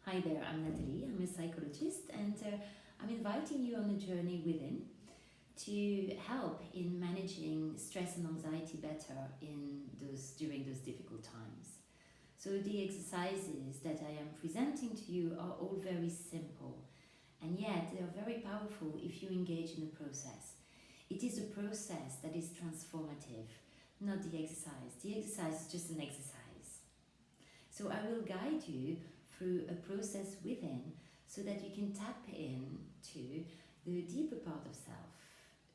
Hi there, I'm Nathalie, I'm a psychologist, and I'm inviting you on a journey within to help in managing stress and anxiety better during those difficult times. So the exercises that I am presenting to you are all very simple, and yet they are very powerful if you engage in the process. It is a process that is transformative, not the exercise. The exercise is just an exercise. So I will guide you through a process within so that you can tap into the deeper part of self,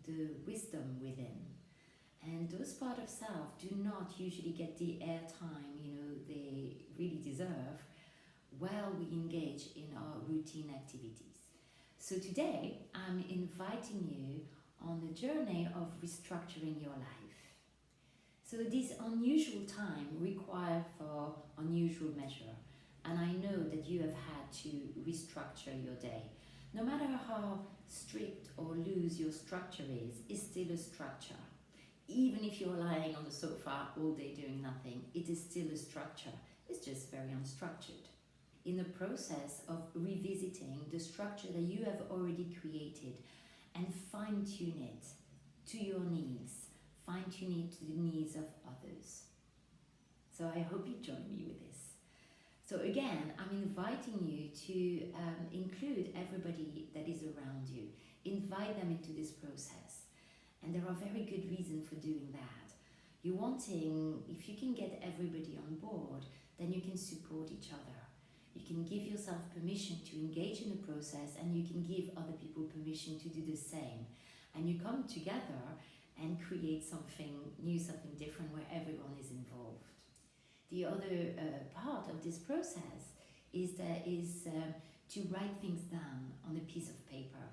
the wisdom within. And those parts of self do not usually get the airtime they really deserve while we engage in our routine activities. So today I'm inviting you on the journey of restructuring your life. So this unusual time requires for unusual measure. And I know that you have had to restructure your day. No matter how strict or loose your structure is, it's still a structure. Even if you're lying on the sofa all day doing nothing, it is still a structure. It's just very unstructured. In the process of revisiting the structure that you have already created and fine-tune it to your needs, fine-tune it to the needs of others. So I hope you join me with this. So again, I'm inviting you to include everybody that is around you. Invite them into this process. And there are very good reasons for doing that. You're wanting, if you can get everybody on board, then you can support each other. You can give yourself permission to engage in the process, and you can give other people permission to do the same. And you come together and create something new, something different where everyone is involved. The other part of this process is to write things down on a piece of paper.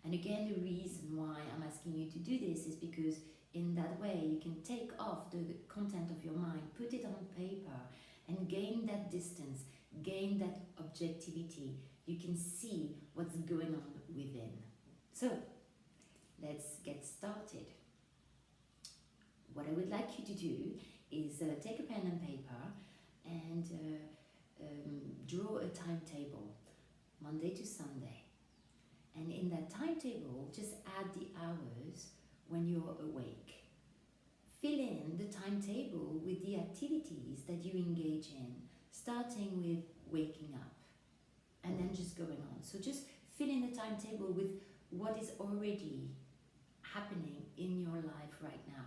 And again, the reason why I'm asking you to do this is because in that way you can take off the content of your mind, put it on paper, and gain that distance, gain that objectivity. You can see what's going on within. So let's get started. What I would like you to do is take a pen and paper and draw a timetable, Monday to Sunday. And in that timetable, just add the hours when you're awake. Fill in the timetable with the activities that you engage in, starting with waking up and then just going on. So just fill in the timetable with what is already happening in your life right now.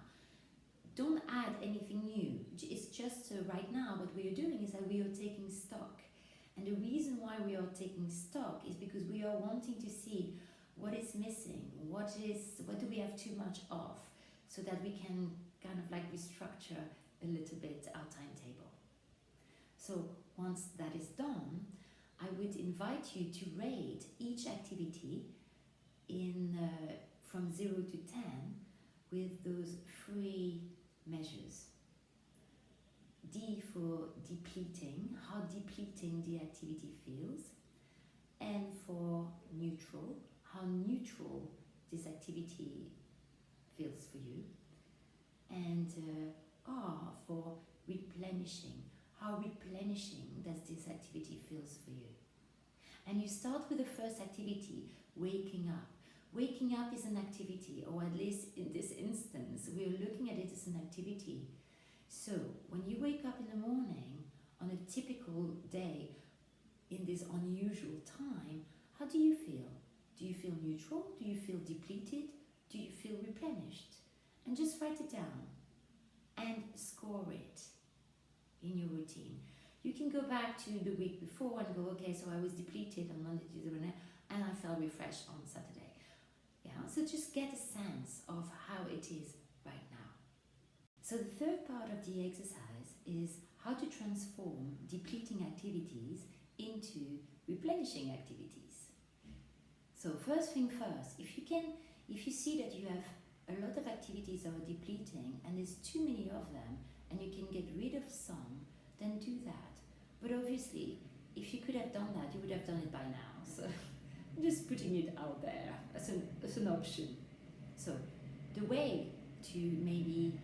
Don't add anything new. It's just right now what we are doing is that we are taking stock. And the reason why we are taking stock is because we are wanting to see what is missing, what do we have too much of, so that we can kind of like restructure a little bit our timetable. So once that is done, I would invite you to rate each activity from 0 to 10 with those 3 measures. D for depleting, how depleting the activity feels. N for neutral, how neutral this activity feels for you. And R for replenishing, how replenishing does this activity feels for you. And you start with the first activity, waking up. Waking up is an activity, or at least in this instance, we are looking at it as an activity. So when you wake up in the morning on a typical day in this unusual time, how do you feel? Do you feel neutral? Do you feel depleted? Do you feel replenished? And just write it down and score it in your routine. You can go back to the week before and go, okay, so I was depleted on Monday, Tuesday, and I felt refreshed on Saturday. Yeah, so just get a sense of how it is right now. So the third part of the exercise is how to transform depleting activities into replenishing activities. So first thing first, if you see that you have a lot of activities that are depleting and there's too many of them and you can get rid of some, then do that. But obviously, if you could have done that, you would have done it by now. So I'm just putting it out there as an option. So the way to maybe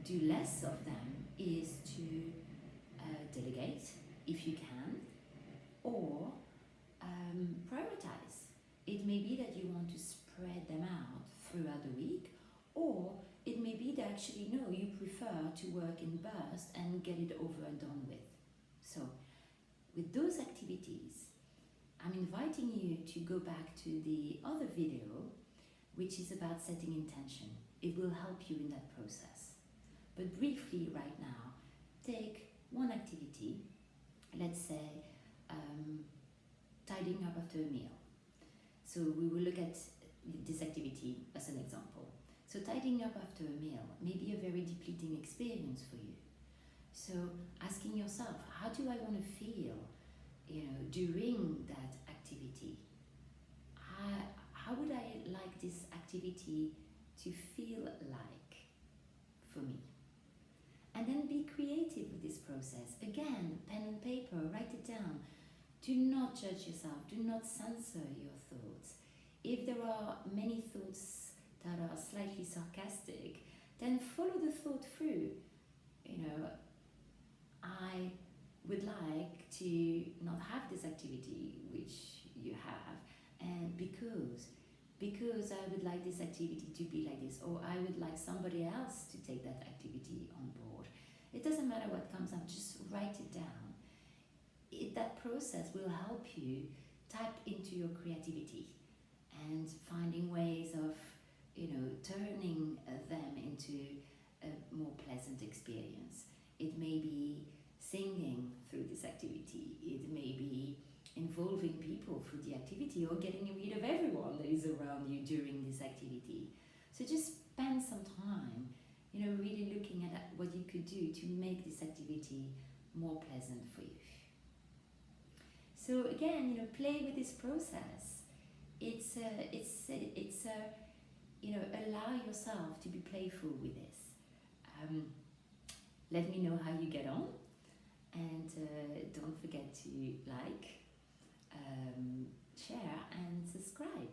do less of them is to delegate if you can, or actually, no, you prefer to work in bursts and get it over and done with. So with those activities, I'm inviting you to go back to the other video, which is about setting intention. It will help you in that process. But briefly right now, take one activity, let's say tidying up after a meal. So we will look at this activity as an example. So tidying up after a meal may be a very depleting experience for you. So asking yourself, how do I want to feel, during that activity? How would I like this activity to feel like for me? And then be creative with this process. Again, pen and paper, write it down. Do not judge yourself. Do not censor your thoughts. If there are many thoughts that are slightly sarcastic, then follow the thought through. I would like to not have this activity, which you have, and because I would like this activity to be like this, or I would like somebody else to take that activity on board. It doesn't matter what comes up, just write it down. That process will help you tap into your creativity and finding ways of, turning them into a more pleasant experience. It may be singing through this activity. It may be involving people through the activity, or getting rid of everyone that is around you during this activity. So just spend some time, really looking at what you could do to make this activity more pleasant for you. So again, play with this process. It's allow yourself to be playful with this. Let me know how you get on, and don't forget to like, share and subscribe.